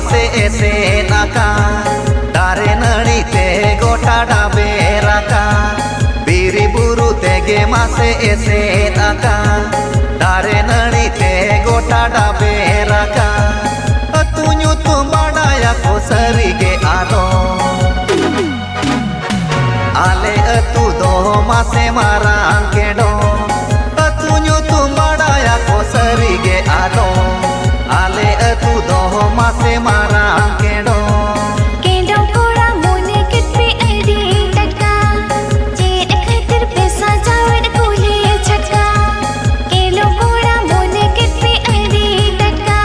मासे एसे नाका दारे नड़ी ते गोटा डाबे राका बीरी बुरु तेगे मासे एसे नाका दारे नड़ी ते गोटा डाबे राका अतुन्यु तुम बाडाया को सरीगे आदो आले अतु दो मासे मारा केडो अतुन्यु तुम बाडाया को सरीगे आदो आले अतु दो मासे मारा केडो केडो कोड़ा मोने कितने ऐडी टटका जे खतर पैसा जावड़ कोले छटका केलो कोड़ा मोने कितने ऐडी टटका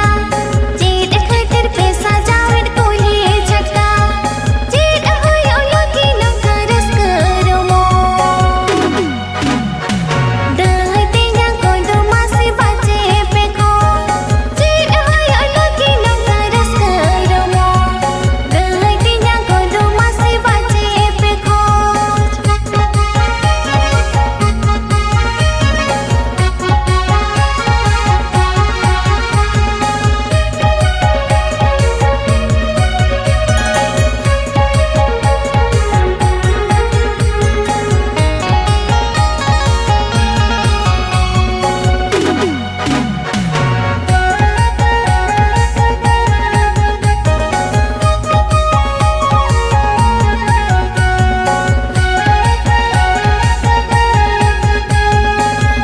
जे खतर पैसा जावड़ कोले छटका जे होयो योगी नो करस करो मो दहते ना कोदो मासे बाजे पे को जे होयो योगी नो करस करो मो दहते ना कोदो मासे बाजे पे को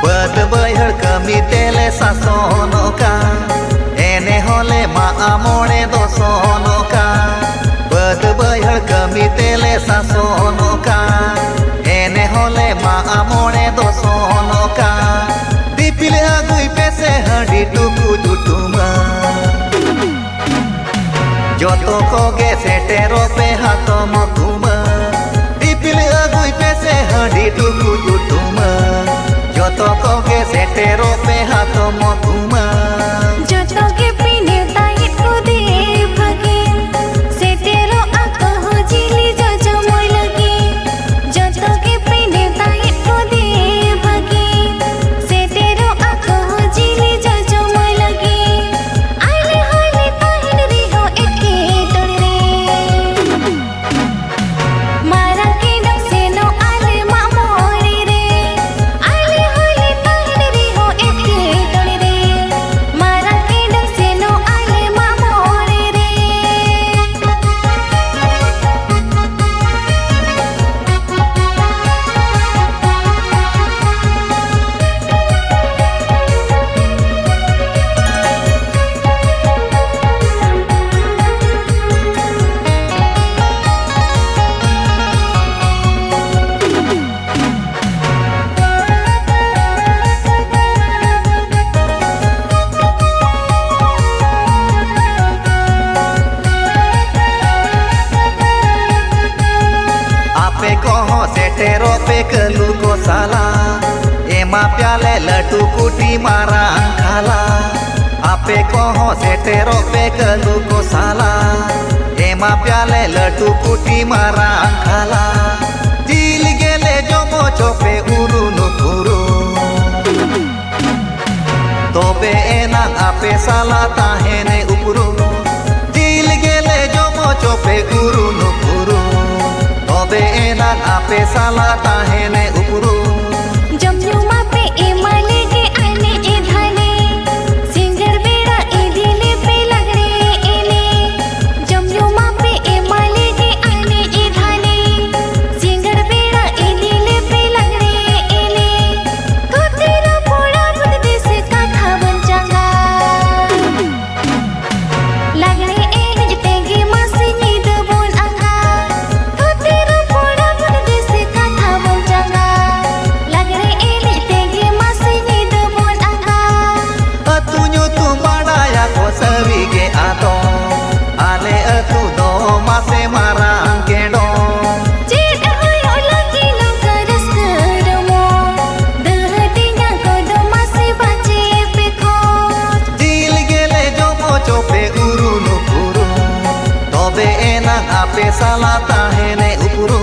बद बैहर कमी तेले सासोनो का एने होले मा मोड़े दो सोनो का बद बैहर कमी तेले सासोनो का एने होले मा मोड़े दो सोनो का दीपिले अगुई पैसे हडी टुकु टुटुमा जोतो कोगे सेटेरो पे हाथो मकुमा दीपिले अगुई पैसे हडी टुकु टुटुमा जोतो कोगे सेटेरो पे हाथो मकुमा जोतो के पीने ताई को दे भगे सेटेरो आको हो जिली जो जो मोय लगी जोतो के पीने ताई को दे भगे सेटेरो आको हो जिली जो जो मोय लगी आले हाले ताहिन री हो एके तोड़े मारा के डक से नो आले मामोरी रे आले हाले ताहिन री हो एके तोड़े मारा के डक से नो आले मामोरी रे आपे कहो सेटेरो पे कलू को साला एमा प्याले लड्डू कुटी मारा खाला आपे कहो सेटेरो पे कलू को साला एमा प्याले लड्डू कुटी मारा खाला जिल गेले जमो चोपे उरु नुकुरु तोबे एना आपे साला ताहेने उपरू जिल गेले जमो चोपे उरु नुकुरु तोबे एना आपे साला ताहेने उपरू जमनु मापे ए माले के आने ए धाने सिंगर बेड़ा ए दिले पे लगरे एने जमनु मापे ए माले के आने ए धाने सिंगर बेड़ा ए दिले पे लगरे एने तो तेरा पोड़ा बुद देश का था बन चंगा लगरे एने जतेगे मासे नींद बोन अंगा तो तेरा पोड़ा बुद देश का था बन चंगा लगरे एने जतेगे मासे नींद बोन अंगा अतुन्यु तुम बाडाया को सरीगे आदो आले अतु दो मासे मारा केडो जेड होयो लगी नो करस करो मो दहते ना कोदो मासे बाजे पे को जिल गेले जमो चोपे उरु नुकुरु तोबे एना आपे साला ताहेने उपरू